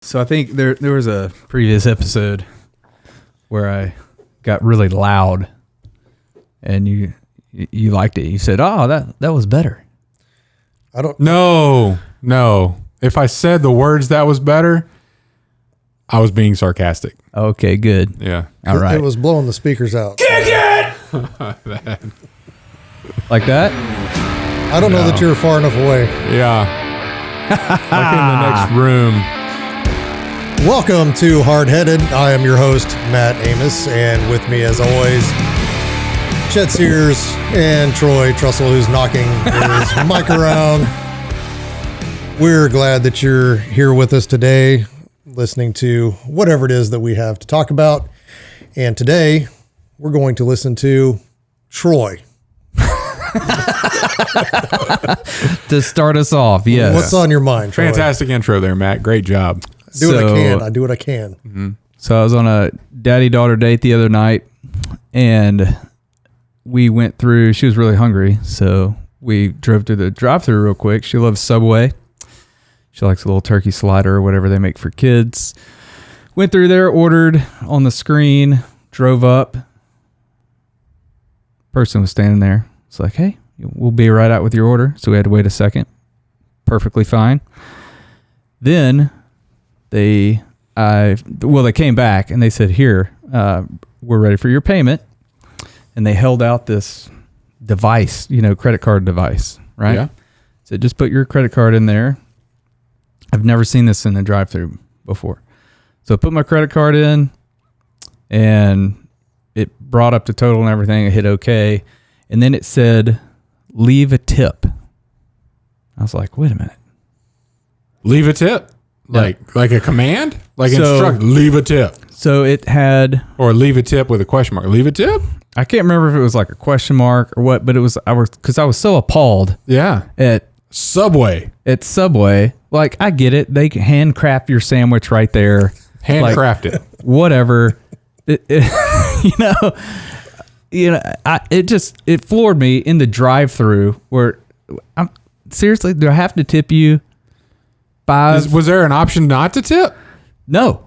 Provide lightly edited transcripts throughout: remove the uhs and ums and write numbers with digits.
So I think there was a previous episode where I got really loud, and you liked it. You said, "Oh, that was better." I don't. No. If I said the words that was better, I was being sarcastic. Okay, good. Yeah. All right. It was blowing the speakers out. Kick it! Like that? I don't know that you're far enough away. Yeah. Like in the next room. Welcome to Hardheaded. I am your host, Matt Amos, and with me, as always, Chet Sears and Troy Trussell, who's knocking his mic around. We're glad that you're here with us today, listening to whatever it is that we have to talk about. And today, we're going to listen to Troy. To start us off, yes. What's on your mind, Troy? Fantastic intro there, Matt. Great job. Do what I can. I do what I can. Mm-hmm. So I was on a daddy-daughter date the other night, and we went through. She was really hungry, so we drove to the drive-thru real quick. She loves Subway. She likes a little turkey slider or whatever they make for kids. Went through there, ordered on the screen, drove up. Person was standing there. It's like, hey, we'll be right out with your order. So we had to wait a second. Perfectly fine. Then they came back and they said, here, we're ready for your payment. And they held out this device, credit card device, right? Yeah. So just put your credit card in there. I've never seen this in the drive-thru before. So I put my credit card in, and it brought up the total and everything. I hit OK. And then it said, leave a tip. I was like, wait a minute. Leave a tip. Like a command? Like instruct, leave a tip. So it had... Or leave a tip with a question mark. Leave a tip? I can't remember if it was like a question mark or what, but it was... Because I was so appalled. Yeah. At Subway. Like, I get it. They can handcraft your sandwich right there. Handcraft it. Whatever. It floored me in the drive-thru where seriously, do I have to tip you $5? Was there an option not to tip? No.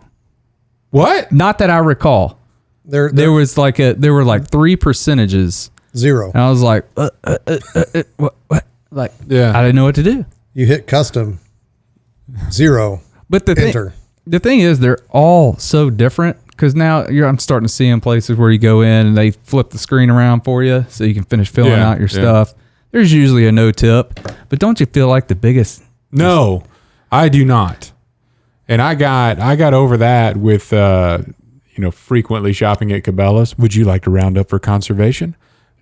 What? Not that I recall. There were like 3 percentages. 0. And I was like, what? Like, yeah. I didn't know what to do. You hit custom. 0. But the thing is, they're all so different. Because now I'm starting to see in places where you go in and they flip the screen around for you so you can finish filling out your stuff. There's usually a no tip, but don't you feel like the biggest? No, I do not. And I got over that with frequently shopping at Cabela's. Would you like to round up for conservation?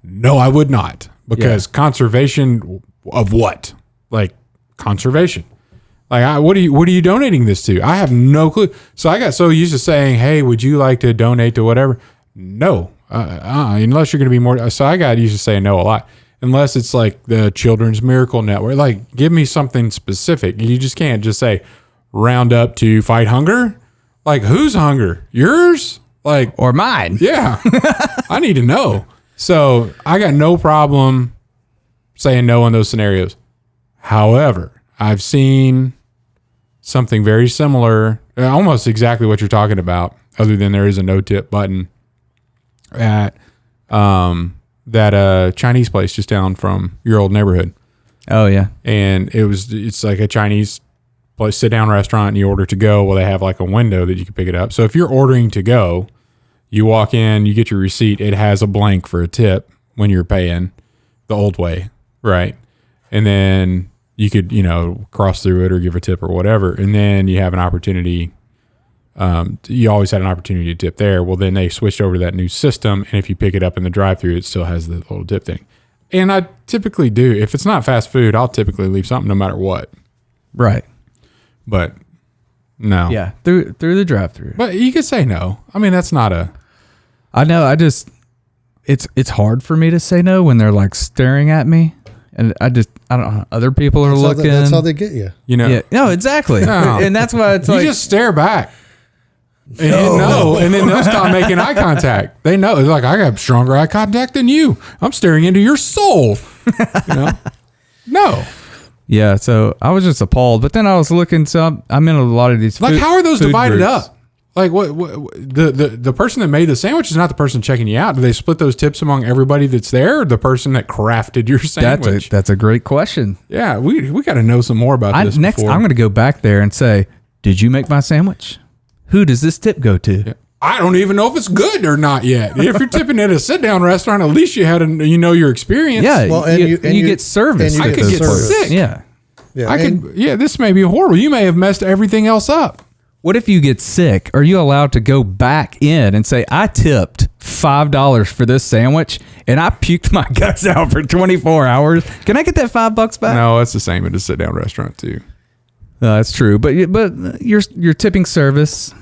No, I would not, because conservation of what? Like conservation. Like, what are you donating this to? I have no clue. So I got so used to saying, hey, would you like to donate to whatever? No, unless you're going to be more. So I got used to saying no a lot, unless it's like the Children's Miracle Network. Like, give me something specific. You just can't just say round up to fight hunger. Like, whose hunger? Yours? Like, or mine? Yeah. I need to know. So I got no problem saying no in those scenarios. However, I've seen something very similar, almost exactly what you're talking about, other than there is a no tip button at that Chinese place just down from your old neighborhood. Oh yeah. And it's like a Chinese place, sit down restaurant, and you order to go. Well, they have like a window that you can pick it up. So if you're ordering to go, you walk in, you get your receipt. It has a blank for a tip when you're paying the old way, right? And then you could, cross through it or give a tip or whatever. And then you have an opportunity. You always had an opportunity to tip there. Well, then they switched over to that new system. And if you pick it up in the drive-thru, it still has the little tip thing. And I typically do. If it's not fast food, I'll typically leave something no matter what. Right. But no. Yeah. Through the drive-thru. But you could say no. I mean, that's not a... I know. It's hard for me to say no when they're like staring at me. And I don't know. Other people are looking. That's how they get you. Yeah. No, exactly. No. And that's why it's like. You just stare back. And then they'll stop making eye contact. They know. It's like, I got stronger eye contact than you. I'm staring into your soul. No. Yeah, so I was just appalled. But then I was looking, so I'm in a lot of these Like, how are those food divided groups. up? Like, what the person that made the sandwich is not the person checking you out. Do they split those tips among everybody that's there, or the person that crafted your sandwich? That's a great question. Yeah, we got to know some more about this. Next, before. I'm going to go back there and say, did you make my sandwich? Who does this tip go to? Yeah. I don't even know if it's good or not yet. If you're tipping at a sit-down restaurant, at least you had your experience. Yeah, well, and you get service. I could get sick. Yeah. This may be horrible. You may have messed everything else up. What if you get sick? Are you allowed to go back in and say, I tipped $5 for this sandwich and I puked my guts out for 24 hours? Can I get that $5 back? No, it's the same at a sit-down restaurant too. That's true. But you're tipping service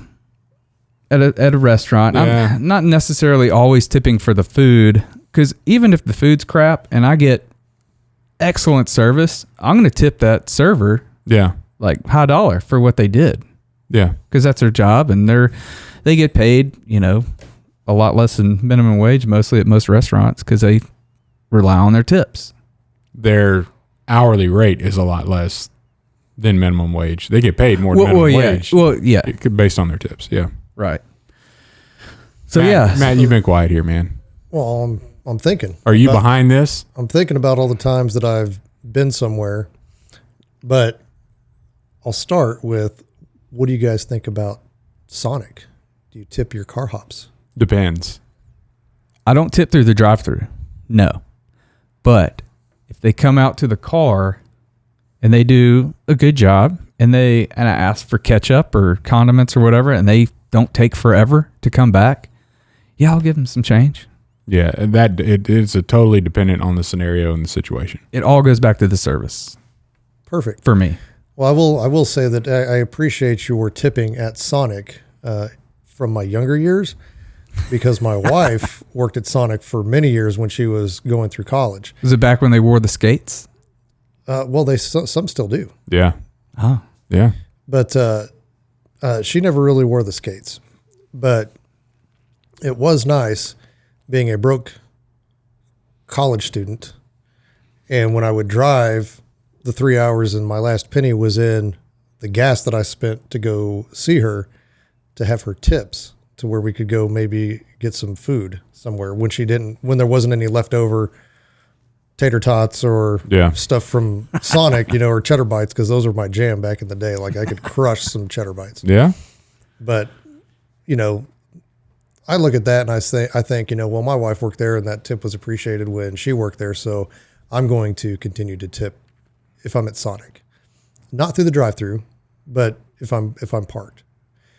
at a restaurant. Yeah. I'm not necessarily always tipping for the food, because even if the food's crap and I get excellent service, I'm going to tip that server like high dollar for what they did. Yeah. Because that's their job, and they get paid, a lot less than minimum wage mostly at most restaurants, because they rely on their tips. Their hourly rate is a lot less than minimum wage. They get paid more than minimum wage. Well, yeah. Based on their tips. Yeah. Right. So Matt, you've been quiet here, man. Well, I'm thinking. Are you behind this? I'm thinking about all the times that I've been somewhere, but I'll start with, what do you guys think about Sonic? Do you tip your car hops? Depends. I don't tip through the drive-thru. No. But if they come out to the car and they do a good job and I ask for ketchup or condiments or whatever, and they don't take forever to come back, yeah, I'll give them some change. Yeah, it's a totally dependent on the scenario and the situation. It all goes back to the service. Perfect. For me. Well, I will say that I appreciate your tipping at Sonic from my younger years, because my wife worked at Sonic for many years when she was going through college. Was it back when they wore the skates? Well, some still do. Yeah. Oh. Yeah. But she never really wore the skates. But it was nice being a broke college student. And when I would drive, the 3 hours and my last penny was in the gas that I spent to go see her, to have her tips to where we could go maybe get some food somewhere when there wasn't any leftover tater tots or stuff from Sonic, or cheddar bites, because those were my jam back in the day. Like, I could crush some cheddar bites. Yeah. But, I look at that and I think, well, my wife worked there and that tip was appreciated when she worked there. So I'm going to continue to tip if I'm at Sonic, not through the drive-thru, but if I'm parked.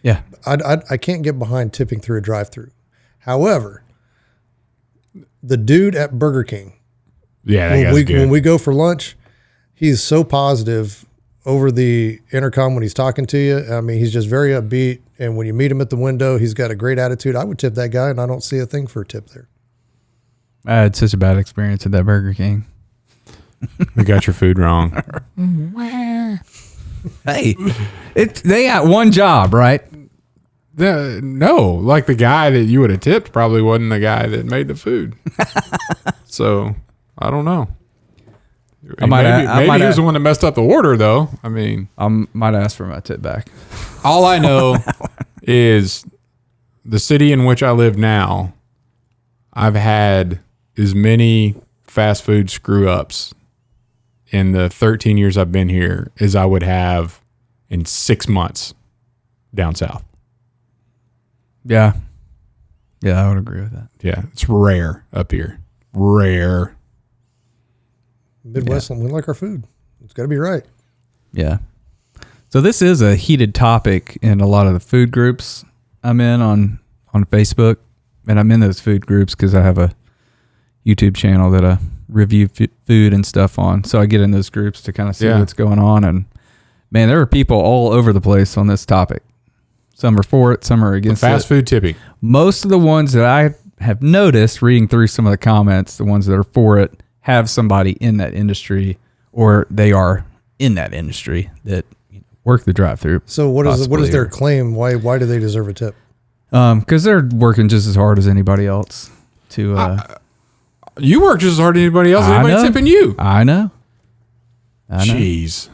Yeah. I can't get behind tipping through a drive-thru. However, the dude at Burger King, when we go for lunch, he's so positive over the intercom when he's talking to you. I mean, he's just very upbeat. And when you meet him at the window, he's got a great attitude. I would tip that guy, and I don't see a thing for a tip there. I had such a bad experience at that Burger King. You got your food wrong. Hey, they got one job, right? No, like the guy that you would have tipped probably wasn't the guy that made the food. So I don't know. Maybe he was the one that messed up the order, though. I mean, I might ask for my tip back. All I know is the city in which I live now, I've had as many fast food screw ups in the 13 years I've been here as I would have in 6 months down south. Yeah. Yeah, I would agree with that. Yeah, it's rare up here. Rare. Midwest, we like our food. It's got to be right. Yeah. So this is a heated topic in a lot of the food groups I'm in on Facebook. And I'm in those food groups because I have a YouTube channel that I review food and stuff on. So I get in those groups to kind of see what's going on. And man, there are people all over the place on this topic. Some are for it, some are against fast food tipping. Most of the ones that I have noticed reading through some of the comments, the ones that are for it, have somebody in that industry, or they are in that industry that work the drive-thru. So what is their claim? Why do they deserve a tip? Because they're working just as hard as anybody else to. You work just as hard as anybody else. Anybody tipping you? I know. I know. Jeez.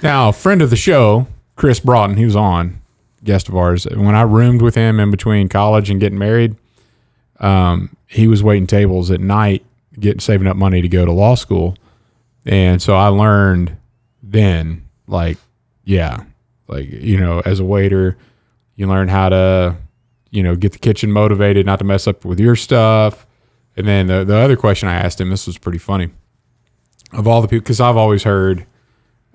Now, a friend of the show, Chris Broughton, he was on, guest of ours. When I roomed with him in between college and getting married, he was waiting tables at night, saving up money to go to law school. And so I learned then, as a waiter, you learn how to, get the kitchen motivated, not to mess up with your stuff. And then the other question I asked him, this was pretty funny. Of all the people, because I've always heard,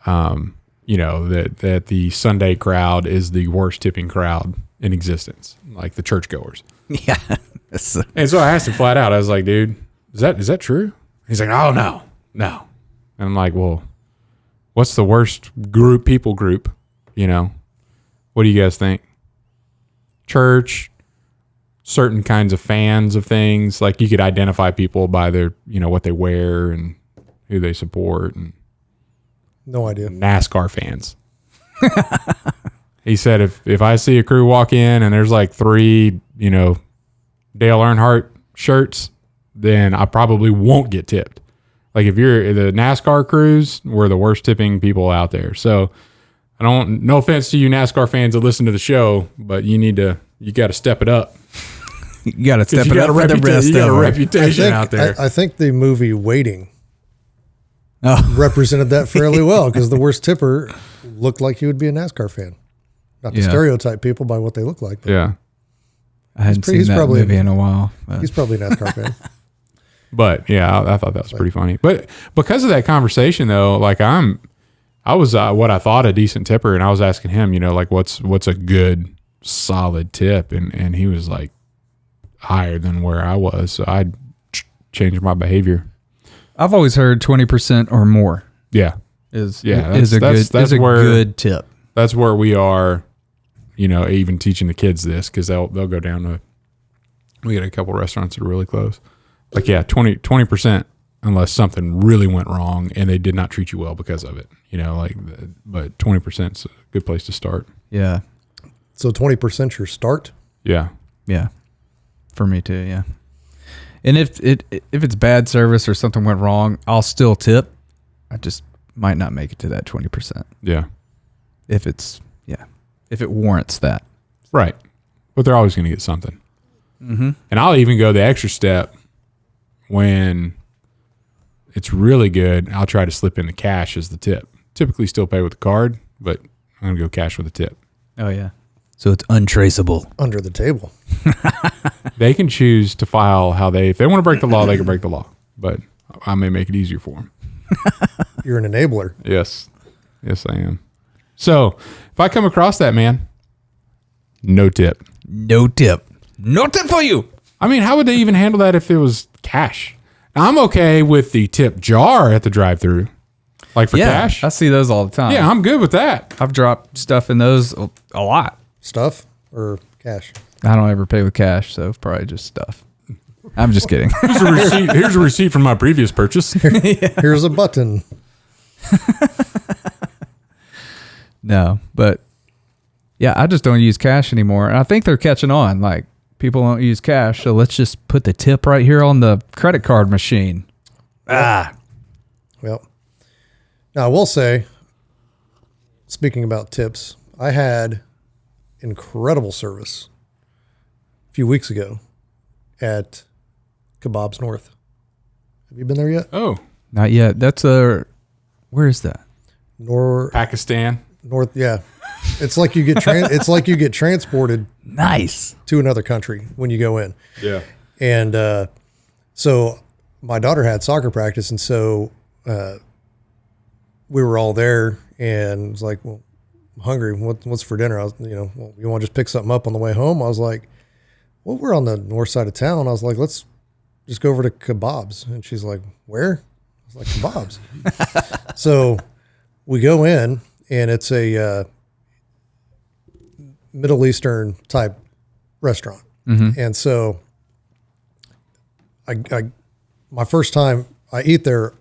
that the Sunday crowd is the worst tipping crowd in existence, like the churchgoers. Yeah. And so I asked him flat out. I was like, dude, is that true? He's like, oh, no. And I'm like, well, what's the worst people group? What do you guys think? Church, certain kinds of fans of things. Like you could identify people by their, what they wear and who they support, and No idea. NASCAR fans. He said if I see a crew walk in and there's like 3, Dale Earnhardt shirts, then I probably won't get tipped. Like if you're the NASCAR crews, we're the worst tipping people out there. So no offense to you NASCAR fans that listen to the show, but you got to step it up. You got to step it up for the rest You got a of them. reputation out there. I think the movie Waiting represented that fairly well, because the worst tipper looked like he would be a NASCAR fan. Not to stereotype people by what they look like. But Yeah. I hadn't seen that movie in a while. But. he's probably a NASCAR fan. But yeah, I thought that was pretty funny. But because of that conversation though, like I was what I thought a decent tipper, and I was asking him, what's a good solid tip, and he was like higher than where I was, so I changed my behavior. I've always heard 20% or more. Yeah, is a good tip. That's where we are, even teaching the kids this, because they'll go down to. We got a couple restaurants that are really close. Like 20%, unless something really went wrong and they did not treat you well because of it. But 20% is a good place to start. Yeah. So 20% your start? Yeah. Yeah. For me too, yeah. And if it's bad service or something went wrong, I'll still tip. I just might not make it to that 20%. Yeah. If it warrants that. Right. But they're always going to get something. Mm-hmm. And I'll even go the extra step when it's really good. I'll try to slip in the cash as the tip. Typically still pay with the card, but I'm going to go cash with a tip. Oh, yeah. So it's untraceable. Under the table. They can choose to file if they want to break the law, they can break the law. But I may make it easier for them. You're an enabler. Yes. Yes, I am. So if I come across that, man, no tip. No tip. No tip for you. I mean, how would they even handle that if it was cash? Now, I'm okay with the tip jar at the drive-thru. Like for cash? I see those all the time. Yeah, I'm good with that. I've dropped stuff in those a lot. Stuff or cash? I don't ever pay with cash, so probably just stuff. I'm just kidding. Here's a receipt from my previous purchase. Here's a button. No, but yeah, I just don't use cash anymore. And I think they're catching on. Like, people don't use cash, so let's just put the tip right here on the credit card machine. Well, now I will say, speaking about tips, I had incredible service a few weeks ago at Kebabs North. Have you been there yet? Oh, Not yet. Where is that? Pakistan. North, yeah. It's like you get transported Nice. to another country when you go in. Yeah. And so my daughter had soccer practice, and so we were all there, and it was like, well, I'm hungry. What's for dinner? I was, you want to just pick something up on the way home? I was like, well, we're on the north side of town. I was like, let's just go over to Kebabs. And she's like, where? I was like, Kebabs. So we go in, and it's a Middle Eastern type restaurant. Mm-hmm. And so my first time, I eat there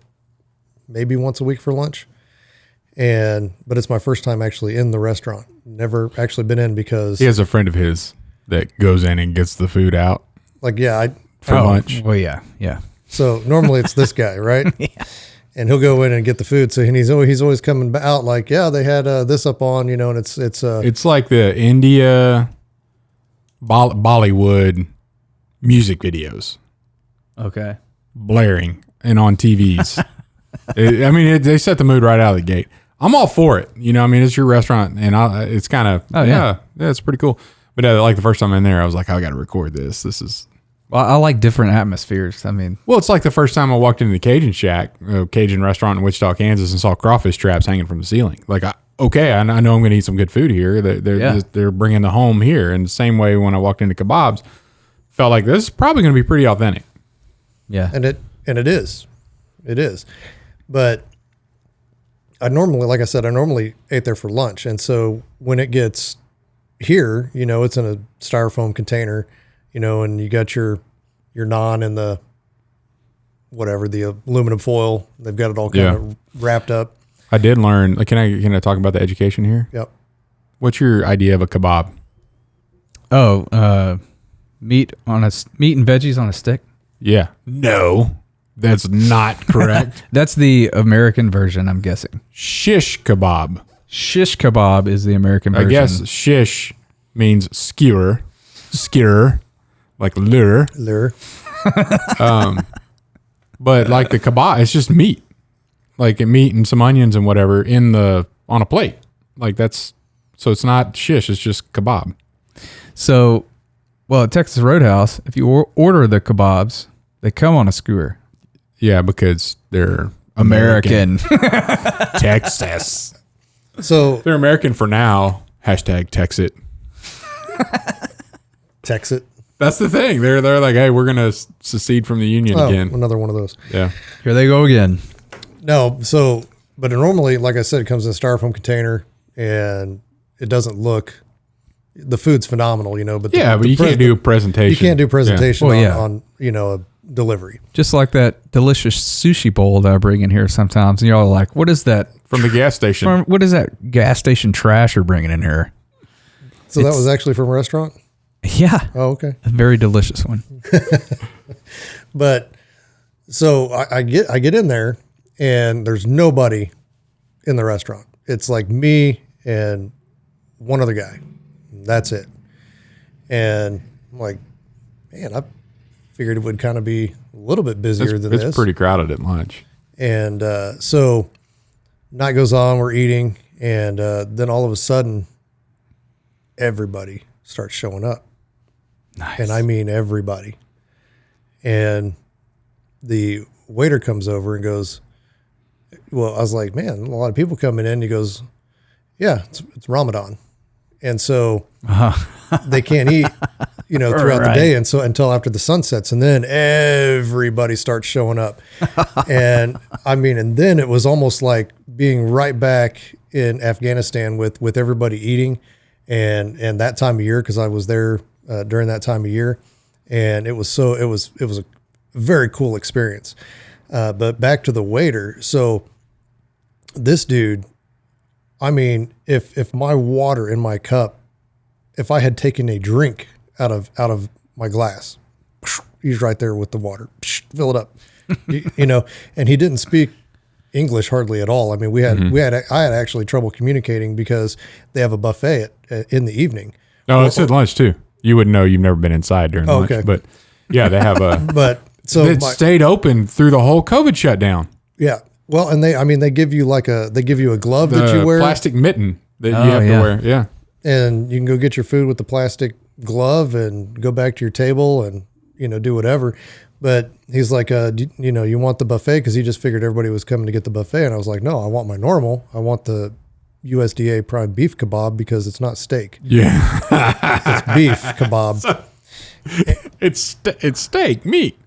maybe once a week for lunch. But it's my first time actually in the restaurant. Never actually been in, because He has a friend of his that goes in and gets the food out like, yeah, for lunch. Well, yeah. so normally it's this guy, right? Yeah. and he'll go in and get the food. So he's always coming out like, yeah, they had this up on, and it's like the India Bollywood music videos Okay. blaring and on TVs. They set the mood right out of the gate. I'm all for it. It's your restaurant, and it's kind of it's pretty cool. But like the first time in there, I was like, I got to record this. This is. Well, I like different atmospheres. Well, it's like the first time I walked into the Cajun Shack, Cajun restaurant in Wichita, Kansas, and saw crawfish traps hanging from the ceiling. Like, I know I'm going to eat some good food here. They're bringing the home here. And the same way when I walked into kebabs, felt like this is probably going to be pretty authentic. Yeah, and it is, but I normally ate there for lunch, and so when it gets here, it's in a styrofoam container. And you got your naan in the aluminum foil. They've got it all kind of wrapped up. I did learn. Can I talk about the education here? Yep. What's your idea of a kebab? Oh, meat and veggies on a stick. Yeah. No, that's not correct. That's the American version, I'm guessing. Shish kebab. Shish kebab is the American version. I guess shish means skewer. Like lure. But like the kebab, it's just meat, like meat and some onions and whatever on a plate. Like so it's not shish, it's just kebab. So, at Texas Roadhouse, if you order the kebabs, they come on a skewer. Yeah, because they're American. Texas. So they're American for now. #Texit. Texit. That's the thing. They're like, hey, we're gonna secede from the union again. Another one of those. Yeah. Here they go again. No, but normally, like I said, it comes in a styrofoam container, and it doesn't look. The food's phenomenal, but but you can't do presentation. You can't do presentation Yeah. on a delivery. Just like that delicious sushi bowl that I bring in here sometimes, and y'all are like, "What is that from the gas station? What is that gas station trash you're bringing in here?" So that was actually from a restaurant? Yeah. Oh, okay. A very delicious one. But so I get in there, and there's nobody in the restaurant. It's like me and one other guy. That's it. And I'm like, man, I figured it would kind of be a little bit busier than this. It's pretty crowded at lunch. And so night goes on, we're eating, and then all of a sudden, everybody starts showing up. Nice. And I mean everybody. And the waiter comes over and goes, well, I was like, man, a lot of people coming in. He goes, yeah, it's Ramadan. And so they can't eat, throughout the day. And so until after the sun sets, and then everybody starts showing up. And then it was almost like being right back in Afghanistan with everybody eating and that time of year. 'Cause I was there during that time of year, and it was a very cool experience. But back to the waiter. So this dude, if my water in my cup, if I had taken a drink out of my glass, he's right there with the water, fill it up, and he didn't speak English hardly at all. I had actually trouble communicating because they have a buffet in the evening. No, it's at lunch too. You wouldn't know. You've never been inside during lunch, but yeah, they have a. But so it stayed open through the whole COVID shutdown. Yeah, well, and they give you a glove that you wear, plastic mitten that you have to wear. Yeah, and you can go get your food with the plastic glove and go back to your table and do whatever. But he's like, you want the buffet, because he just figured everybody was coming to get the buffet, and I was like, no, I want my normal. I want the USDA prime beef kebab because it's not steak. Yeah, it's beef kebab. It's steak meat.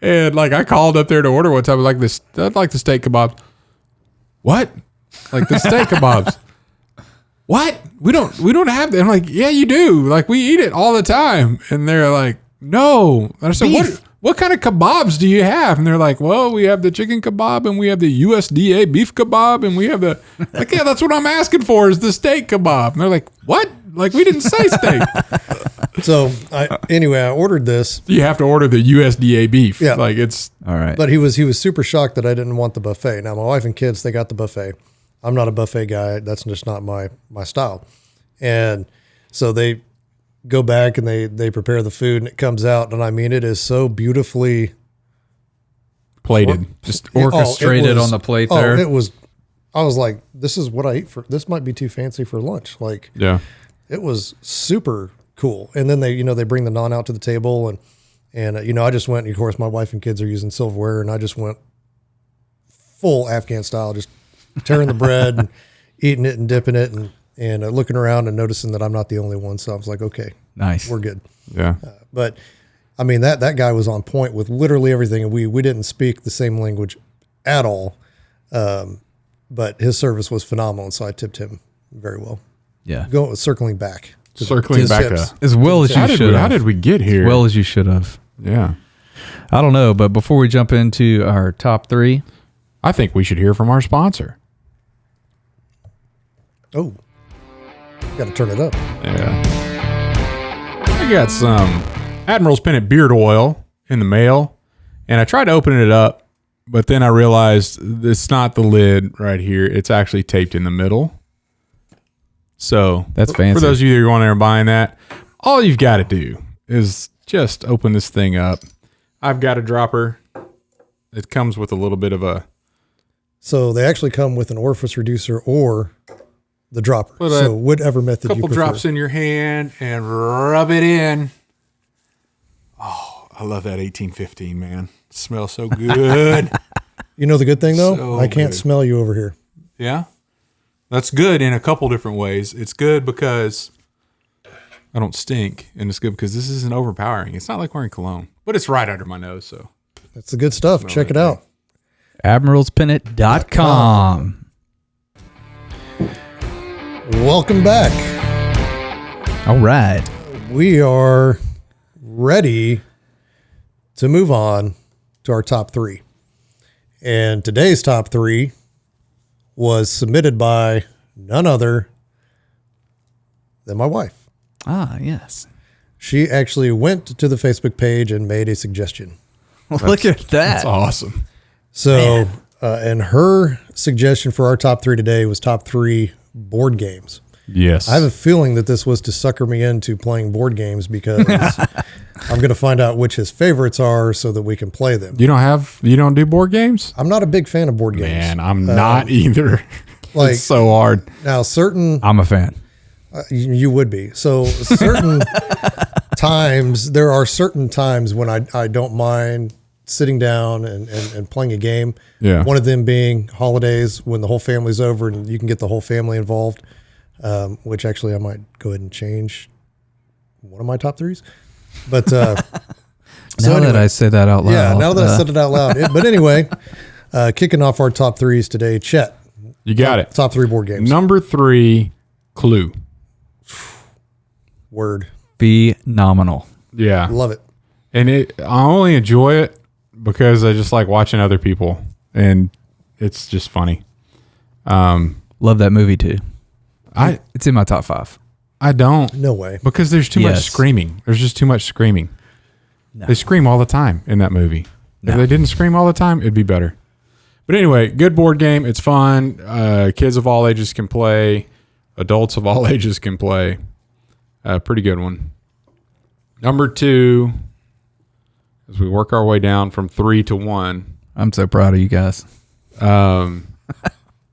And like I called up there to order one time, like this, I'd like the steak kebabs. What? Like the steak kebabs? What? We don't have that. I'm like, yeah, you do. Like we eat it all the time. And they're like, no. And I said, what kind of kebabs do you have? And they're like, well, we have the chicken kebab and we have the USDA beef kebab and we have the, like, yeah, that's what I'm asking for is the steak kebab. And they're like, what? Like we didn't say steak. So anyway, I ordered this. You have to order the USDA beef. Yeah. Like it's All right. But he was super shocked that I didn't want the buffet. Now my wife and kids, they got the buffet. I'm not a buffet guy. That's just not my style. And so they go back and they prepare the food and it comes out. And I mean, it is so beautifully plated. Just orchestrated on the plate there. It was, I was like, this is what I eat for, this might be too fancy for lunch. Like, Yeah. it was super cool. And then they bring the naan out to the table and I just went, and of course my wife and kids are using silverware and I just went full Afghan style, just tearing the bread and eating it and dipping it and looking around and noticing that I'm not the only one. So I was like, okay, Nice. we're good. Yeah. But I mean, that guy was on point with literally everything. And we didn't speak the same language at all. But his service was phenomenal. So I tipped him very well. Yeah. Circling back. Circling back tips. to As well as you should have. how did we get here? As well as you should have. Yeah. I don't know, but before we jump into our top three, I think we should hear from our sponsor. Oh, got to turn it up. Yeah. I got some Admiral's Pennant beard oil in the mail, and I tried to open it up, but then I realized it's not the lid right here. It's actually taped in the middle. So That's fancy. For those of you that are going there and buying that, all you've got to do is just open this thing up. I've got a dropper. It comes with a little bit of a... So they actually come with an orifice reducer or the dropper. Put So whatever method you couple prefer. drops in your hand and rub it in. Oh, I love that 1815, man. It smells so good. You know the good thing though? So I can't good. smell you over here. Yeah. That's good in a couple different ways. It's good because I don't stink, and it's good because this isn't overpowering. It's not like wearing cologne, but it's right under my nose, so. That's the good stuff. Check it out. admiralspennant.com. Welcome back. All right. We are ready to move on to our top three. And today's top three was submitted by none other than my wife. Ah, yes. She actually went to the Facebook page and made a suggestion. Look at that. That's awesome. So, and her suggestion for our top three today was top three board games. Yes. I have a feeling that this was to sucker me into playing board games because I'm going to find out which his favorites are so that we can play them. You don't do board games? I'm not a big fan of board games. Man, I'm not either. like- It's so hard. Now, certain, I'm a fan. you would be. So certain times, there are certain times when I don't mind sitting down and playing a game. Yeah. One of them being holidays when the whole family's over and you can get the whole family involved, which actually I might go ahead and change one of my top threes. But Now that I say that out loud. yeah, now that I said it out loud. But anyway, kicking off our top threes today, Chet. You got it. Top three board games. Number 3, Clue. Word. Phenomenal. Love Yeah. it. And I only enjoy it because I just like watching other people, and it's just funny. Love that movie too. It's in my top 5. I don't, No way. because there's too much Yes. screaming. There's just too much screaming. No. They scream all the time in that movie. No. If they didn't scream all the time, it'd be better. But anyway, good board game. It's fun. Kids of all ages can play. Adults of all ages can play. Pretty good one. Number 2, as we work our way down from 3 to 1, I'm so proud of you guys.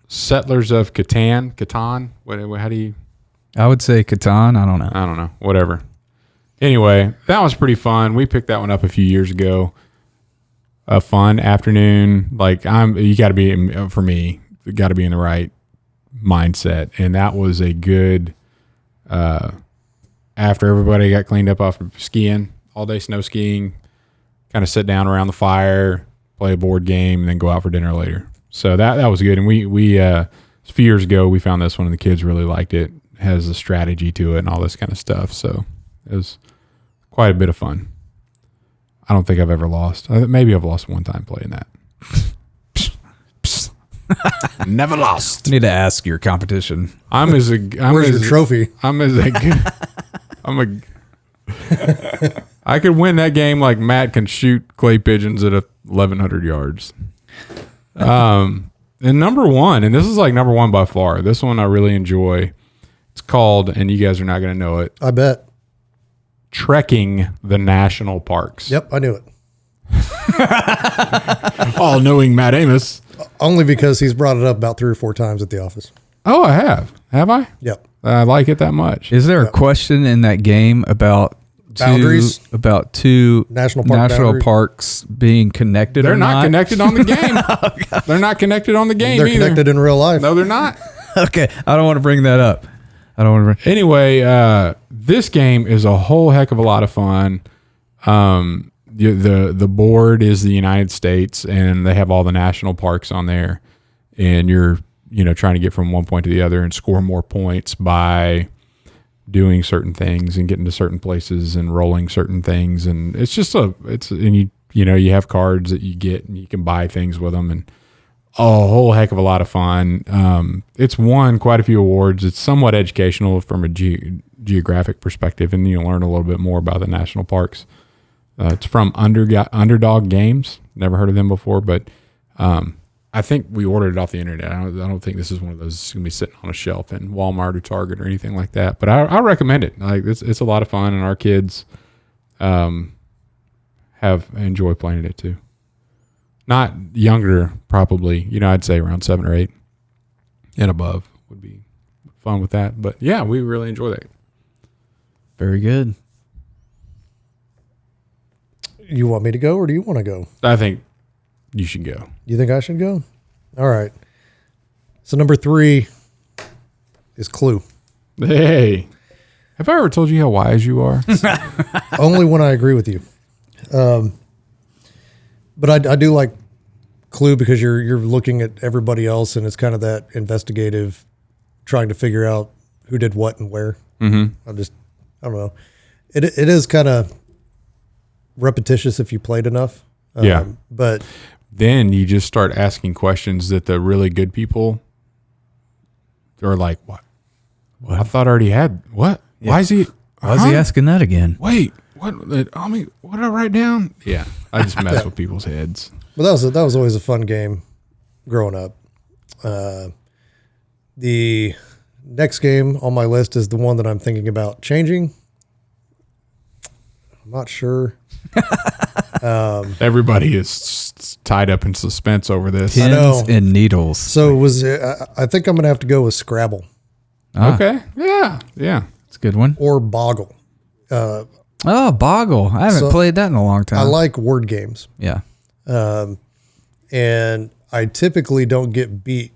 Settlers of Catan. How do you... I would say Catan. I don't know. I don't know. Whatever. Anyway, that was pretty fun. We picked that one up a few years ago. A fun afternoon. Like you got to be, for me, you got to be in the right mindset. And that was a good, after everybody got cleaned up after skiing, all day snow skiing, kind of sit down around the fire, play a board game, and then go out for dinner later. So that was good. And we a few years ago, we found this one and the kids really liked it. Has a strategy to it and all this kind of stuff. So it was quite a bit of fun. I don't think I've ever lost. Maybe I've lost one time playing that. Never lost. Need to ask your competition. Where's your trophy? I'm a I could win that game like Matt can shoot clay pigeons at 1,100 yards. And number one, and this is like number one by far. This one I really enjoy. It's called, and you guys are not going to know it, I bet. Trekking the National Parks. Yep, I knew it. All-knowing Matt Amos. Only because he's brought it up about 3 or 4 times at the office. Oh, I have. Have I? Yep. I like it that much. Is there a question in that game about Boundaries? two National park boundaries? parks being connected? They're or not connected on the game. They're not connected on the game They're either. connected in real life. No, they're not. Okay, I don't want to bring that up. I don't want to. Anyway, this game is a whole heck of a lot of fun. The board is the United States, and they have all the national parks on there, and you're trying to get from one point to the other and score more points by doing certain things and getting to certain places and rolling certain things, and it's just you have cards that you get and you can buy things with them, and a whole heck of a lot of fun. It's won quite a few awards. It's somewhat educational from a geographic perspective, and you learn a little bit more about the national parks. It's from Underdog Games. Never heard of them before, but I think we ordered it off the internet. I don't think this is one of those that's going to be sitting on a shelf in Walmart or Target or anything like that. But I recommend it. Like it's a lot of fun, and our kids enjoy playing it too. Not younger, probably. I'd say around 7 or 8 and above would be fun with that. But yeah, we really enjoy that. Very good. You want me to go or do you want to go? I think you should go. You think I should go? All right. So number 3 is Clue. Hey, have I ever told you how wise you are? Only when I agree with you. But I do like Clue because you're looking at everybody else, and it's kind of that investigative, trying to figure out who did what and where. Mm-hmm. I don't know. It is kind of repetitious if you played enough. Yeah. But then you just start asking questions that the really good people are like, what? I thought I already had what? Yeah. Why is he asking that again? Wait, what? I mean, what did I write down? Yeah, I just mess with people's heads. Well, that was always a fun game growing up. The next game on my list is the one that I'm thinking about changing. I'm not sure. Everybody is tied up in suspense over this. Pins and needles. So I think I'm going to have to go with Scrabble. Okay. Yeah. It's a good one. Or Boggle. Boggle. I haven't played that in a long time. I like word games. Yeah. And I typically don't get beat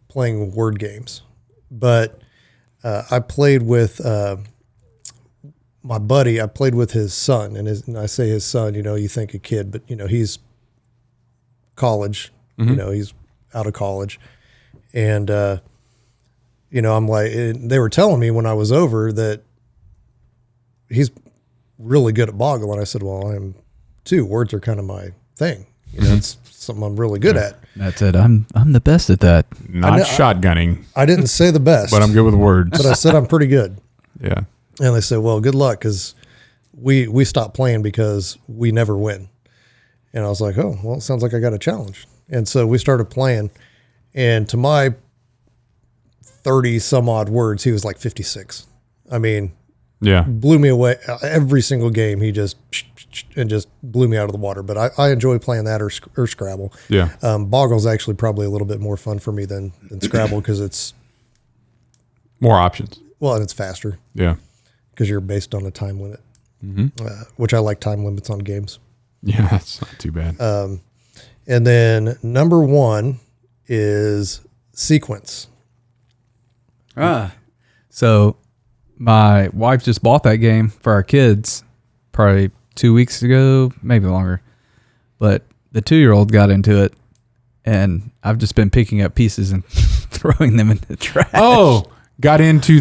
playing word games, but I played with my buddy. I played with his son, and I say his son. You think a kid, but he's college. Mm-hmm. He's out of college, and I'm like, they were telling me when I was over that he's really good at Boggle, and I said, well, I am too. Words are kind of my thing. It's something I'm really good at. That's it. I'm the best at that. Not shotgunning. I didn't say the best, but I'm good with words. But I said I'm pretty good. Yeah. And they said, well, good luck, because we stopped playing because we never win. And I was like, oh, well, it sounds like I got a challenge. And so we started playing, and to my 30 some odd words, he was like 56. I mean, yeah, blew me away. Every single game, he just blew me out of the water. But I enjoy playing that or Scrabble. Yeah. Boggle's actually probably a little bit more fun for me than Scrabble because it's more options. Well, and it's faster. Yeah. Because you're based on a time limit, which I like time limits on games. Yeah, that's not too bad. And then number 1 is Sequence. So my wife just bought that game for our kids probably 2 weeks ago, maybe longer. But the 2-year-old got into it, and I've just been picking up pieces and throwing them in the trash. Oh, got into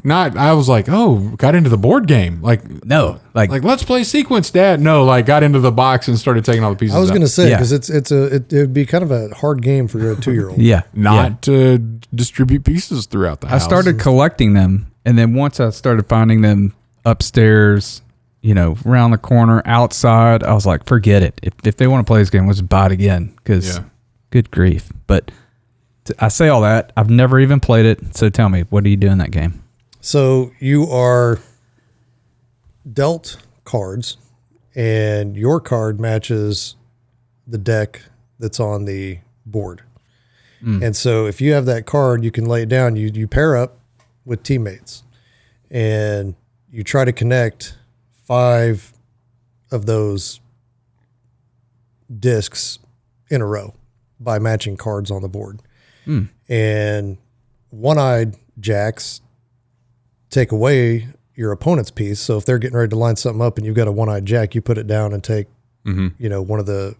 got into the board game. No, let's play Sequence, Dad. No, got into the box and started taking all the pieces. I was going to say, Yeah. because it would be kind of a hard game for a 2-year-old. Yeah. Not to distribute pieces throughout the house. I started collecting them, and then once I started finding them upstairs, around the corner, outside. I was like, forget it. If they want to play this game, let's buy it again. Because good grief. But I say all that. I've never even played it. So tell me, what do you do in that game? So you are dealt cards, and your card matches the deck that's on the board. And so if you have that card, you can lay it down. You pair up with teammates, and you try to connect 5 of those discs in a row by matching cards on the board. And one-eyed jacks take away your opponent's piece. So if they're getting ready to line something up and you've got a one-eyed jack, you put it down and take, one of the,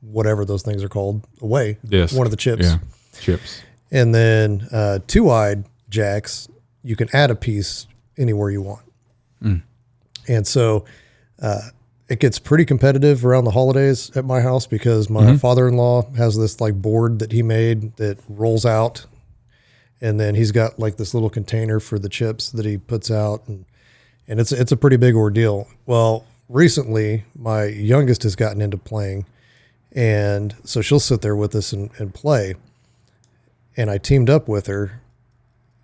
whatever those things are called, away. Yes. One of the chips. Yeah. Chips. And then two-eyed jacks, you can add a piece anywhere you want. And so it gets pretty competitive around the holidays at my house because my father-in-law has this like board that he made that rolls out. And then he's got like this little container for the chips that he puts out. And it's a pretty big ordeal. Well, recently my youngest has gotten into playing. And so she'll sit there with us and play. And I teamed up with her.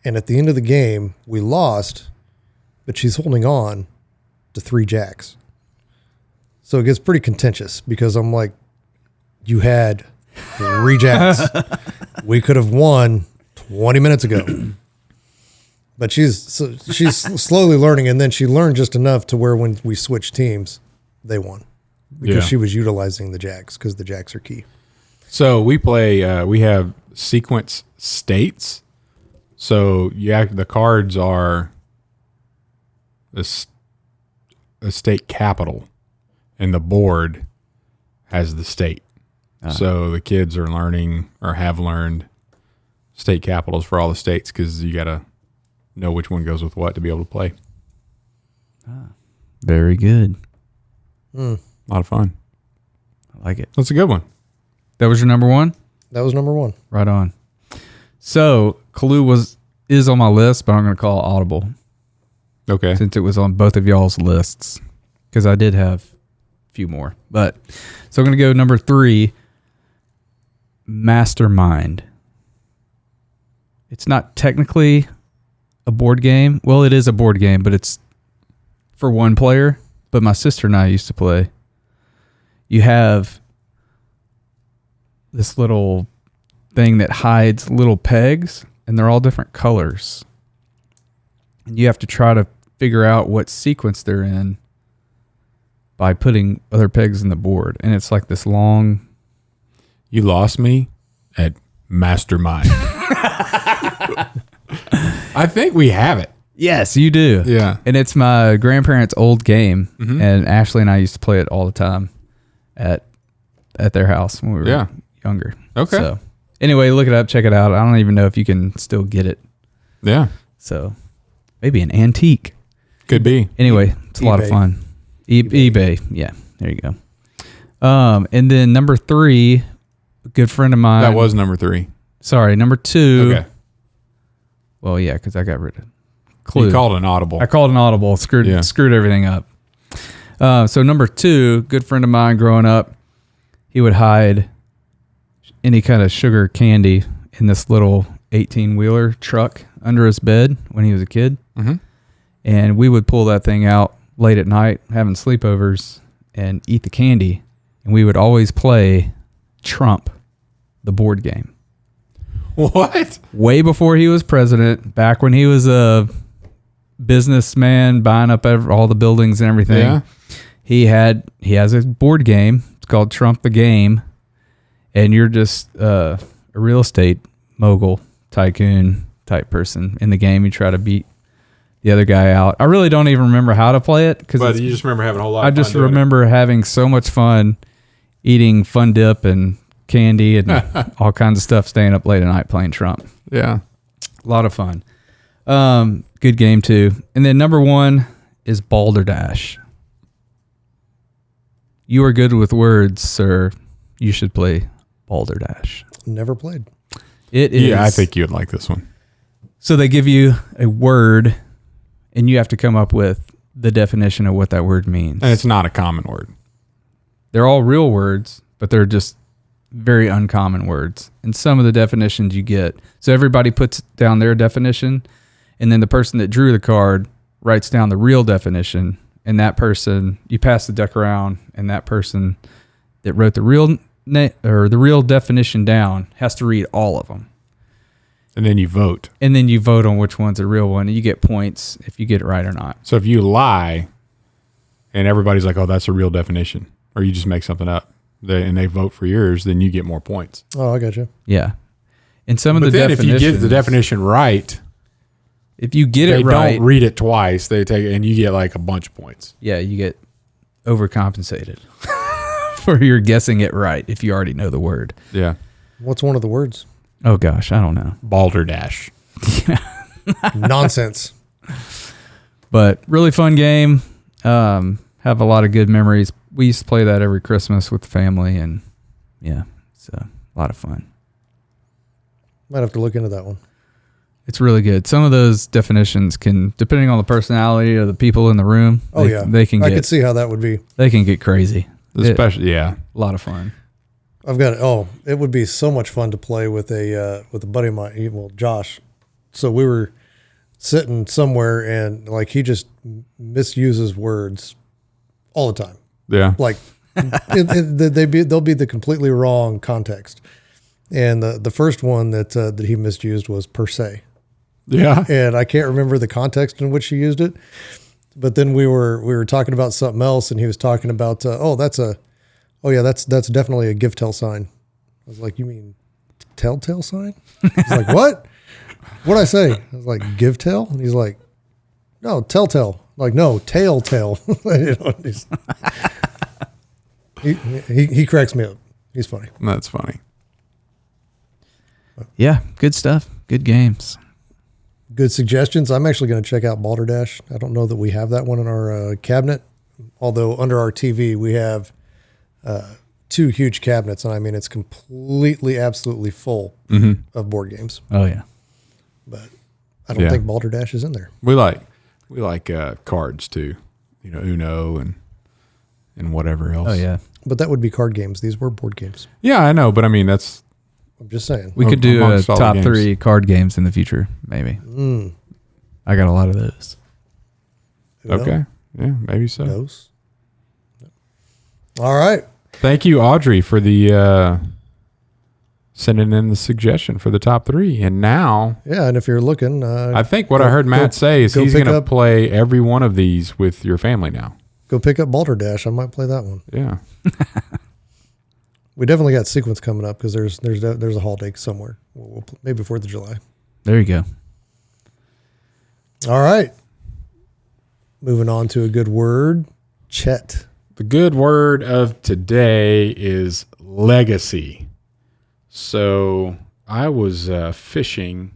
And at the end of the game, we lost, but she's holding on to 3 jacks. So it gets pretty contentious because I'm like, you had 3 jacks. We could have won 20 minutes ago. But she's slowly learning. And then she learned just enough to where when we switched teams, they won. Because she was utilizing the jacks because the jacks are key. So we play, we have sequence states. So the cards are a state capital, and the board has the state. So the kids are learning or have learned state capitals for all the states because you got to know which one goes with what to be able to play. Very good. A lot of fun. I like it. That's a good one. That was your number one? That was number 1. Right on. So Clue is on my list, but I'm going to call it audible Okay. since it was on both of y'all's lists because I did have a few more. But so I'm going to go number 3, Mastermind. It's not technically a board game. Well, it is a board game, but it's for one player. But my sister and I used to play. You have this little thing that hides little pegs, and they're all different colors. And you have to try to figure out what sequence they're in by putting other pegs in the board. And it's like this long... You lost me at Mastermind. I think we have it. Yes, you do. Yeah. And it's my grandparents' old game, and Ashley and I used to play it all the time at their house when we were younger. Okay. So anyway, look it up, check it out. I don't even know if you can still get it. Yeah. So maybe an antique. Could be. Anyway, it's a lot of fun. eBay. Yeah, there you go. And then number 3, a good friend of mine. That was number 3. Sorry, number 2. Okay. Well, yeah, because I got rid of Clue. You called an audible. I called an audible. Screwed everything up. So number 2, good friend of mine growing up, he would hide any kind of sugar candy in this little 18-wheeler truck under his bed when he was a kid. And we would pull that thing out late at night, having sleepovers, and eat the candy. And we would always play Trump, the board game. What? Way before he was president, back when he was a businessman buying up all the buildings and everything. Yeah. He has a board game. It's called Trump the Game. And you're just a real estate mogul, tycoon type person in the game. You try to beat the other guy out. I really don't even remember how to play it. But you just remember having a whole lot of I fun just doing remember having so much fun eating Fun Dip and candy and all kinds of stuff, staying up late at night playing Trump. it. Yeah. A lot of fun. Good game too. And then number 1 is Balderdash. You are good with words, sir. You should play Balderdash. Never played. It is. Yeah, I think you'd like this one. So they give you a word, and you have to come up with the definition of what that word means. And it's not a common word. They're all real words, but they're just very uncommon words. And some of the definitions you get. So everybody puts down their definition, and then the person that drew the card writes down the real definition, and that person, you pass the deck around, and that person that wrote the real the real definition down has to read all of them. And then you vote. And then you vote on which one's a real one, and you get points if you get it right or not. So if you lie and everybody's like, oh, that's a real definition, or you just make something up, and they vote for yours, then you get more points. Oh, I got you. Yeah. And some of the then definitions, if you get the definition right, if you get they it right, don't read it twice, they take it, and you get like a bunch of points. yeah, you get overcompensated for your guessing it right if you already know the word. Yeah. What's one of the words? Oh gosh, I don't know. Balderdash. Nonsense. But really fun game. Have a lot of good memories. We used to play that every Christmas with the family, and yeah, it's a lot of fun. Might have to look into that one. It's really good. Some of those definitions can, depending on the personality of the people in the room, Oh, they, yeah. they can I get could see how that would be. they can get crazy. Especially, yeah. A lot of fun. I've got it would be so much fun to play with a buddy of mine, well, Josh. So we were sitting somewhere and like he just misuses words all the time. Yeah. Like they'll be the completely wrong context. And the first one that he misused was per se. Yeah. And I can't remember the context in which he used it. But then we were talking about something else, and he was talking about that's definitely a give tell sign. I was like, you mean telltale sign? He's like, what? What'd I say? I was like, give tell? And he's like, no, telltale. I'm like, no, tell. You know, he cracks me up. He's funny. That's funny. Yeah, good stuff. Good games. Good suggestions. I'm actually going to check out Balderdash. I don't know that we have that one in our cabinet, although under our TV we have two huge cabinets, and I mean it's completely, absolutely full of board games. Oh yeah, but I don't think Balderdash is in there. We like cards too, you know, Uno and whatever else. oh yeah. But that would be card games. These were board games. Yeah, I know, but I mean I'm just saying. We could do a amongst all the top games. 3 card games in the future, maybe. I got a lot of those. Uno, okay. Yeah, maybe so. Those. All right. Thank you, Audrey, for the sending in the suggestion for the top 3. And now, Yeah, and if you're looking, I think what I heard Matt say is go he's pick going to up- play every one of these with your family now. go pick up Balderdash. I might play that one. Yeah. We definitely got sequence coming up because there's a holiday somewhere. Maybe 4th of July. There you go. All right. Moving on to a good word. Chet. The good word of today is legacy. So I was fishing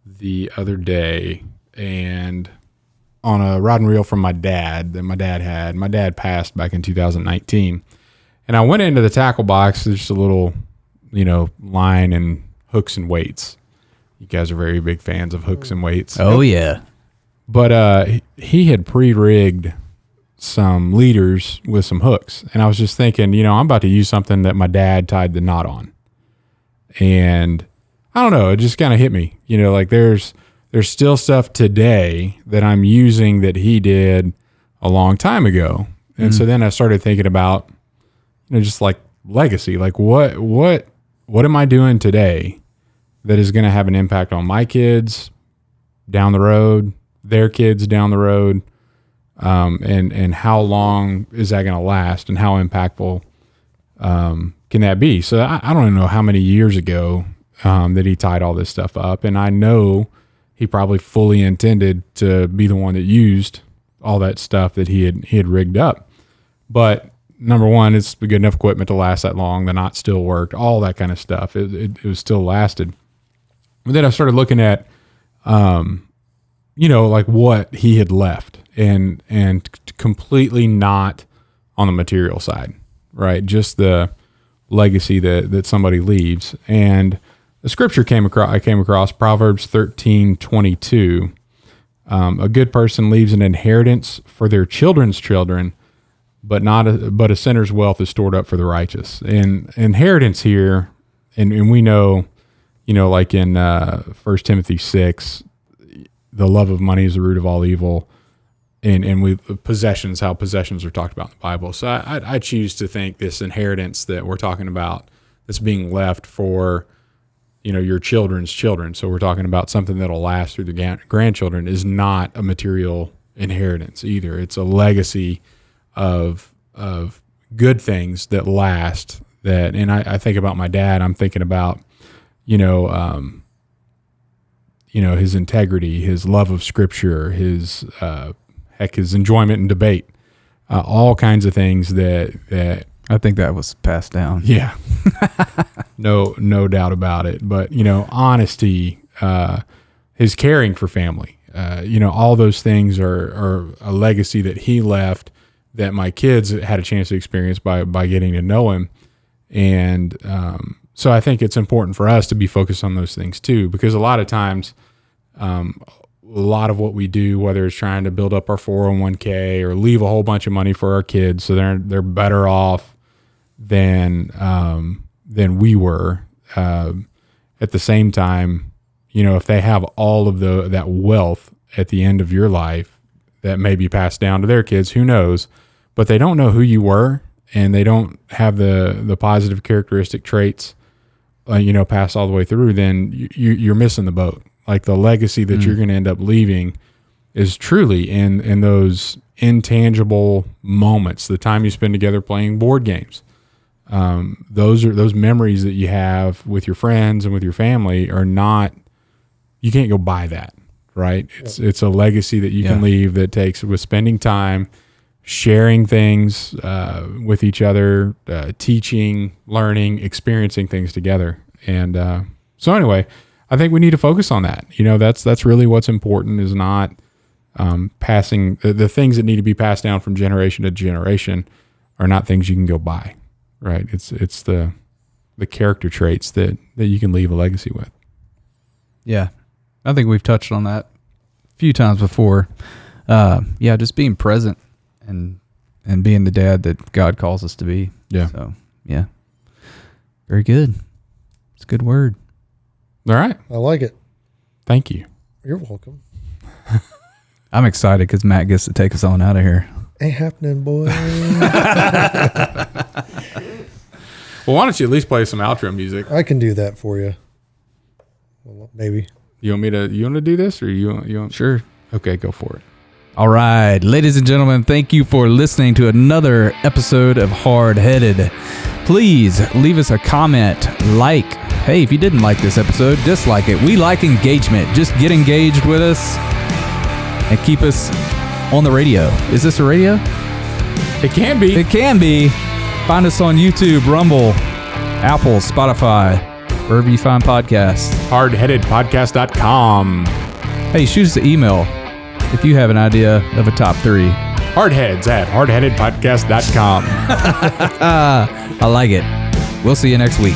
the other day and on a rod and reel from my dad that my dad had. My dad passed back in 2019. And I went into the tackle box. There's just a little, line and hooks and weights. You guys are very big fans of hooks and weights. Oh yeah. But he had pre-rigged some leaders with some hooks. And I was just thinking, I'm about to use something that my dad tied the knot on. And I don't know, it just kind of hit me. Like there's still stuff today that I'm using that he did a long time ago. And so then I started thinking about, just like legacy, like what am I doing today that is going to have an impact on my kids down the road, their kids down the road, and how long is that going to last, and how impactful can that be? So I don't even know how many years ago that he tied all this stuff up, and I know he probably fully intended to be the one that used all that stuff that he had rigged up. But number one, it's good enough equipment to last that long. The knot still worked, all that kind of stuff. It was still lasted. But then I started looking at, like what he had left and completely not on the material side, right? Just the legacy that somebody leaves. And the scripture I came across Proverbs 13:22. A good person leaves an inheritance for their children's children, but a sinner's wealth is stored up for the righteous. And inheritance here, and we know, like in 1 Timothy 6, the love of money is the root of all evil. And how possessions are talked about in the Bible. So I choose to think this inheritance that we're talking about that's being left for, your children's children. So we're talking about something that'll last through the grandchildren is not a material inheritance either. It's a legacy of good things that last. And I think about my dad. I'm thinking about, his integrity, his love of Scripture, his enjoyment in debate, all kinds of things that I think that was passed down. Yeah, no doubt about it. But honesty, his caring for family, all those things are a legacy that he left that my kids had a chance to experience by getting to know him. And so I think it's important for us to be focused on those things too, because a lot of times, a lot of what we do, whether it's trying to build up our 401k or leave a whole bunch of money for our kids so they're better off than we were. At the same time, if they have all of that wealth at the end of your life that may be passed down to their kids, who knows, but they don't know who you were and they don't have the positive characteristic traits, passed all the way through, then you're missing the boat. Like the legacy that you're going to end up leaving is truly in those intangible moments, the time you spend together playing board games. Those memories that you have with your friends and with your family are not, you can't go buy that, right? It's a legacy that you can leave that takes with spending time, sharing things with each other, teaching, learning, experiencing things together. And so anyway, I think we need to focus on that. That's really what's important, is not passing the things that need to be passed down from generation to generation are not things you can go buy, right? It's the character traits that you can leave a legacy with. Yeah. I think we've touched on that a few times before. Just being present and being the dad that God calls us to be. Yeah. So, yeah. Very good. It's a good word. All right. I like it. Thank you. You're welcome. I'm excited because Matt gets to take us on out of here. Ain't happening, boy. Well, why don't you at least play some outro music? I can do that for you. Well, maybe. You want to do this, or you want? Sure. Okay, go for it. All right, ladies and gentlemen, thank you for listening to another episode of Hardheaded. Please leave us a comment, hey, if you didn't like this episode, dislike it. We like engagement. Just get engaged with us and keep us on the radio. Is this a radio? It can be. It can be. Find us on YouTube, Rumble, Apple, Spotify, wherever you find podcasts. Hardheadedpodcast.com. Hey, shoot us an email if you have an idea of a top 3. Hardheads at hardheadedpodcast.com. I like it. We'll see you next week.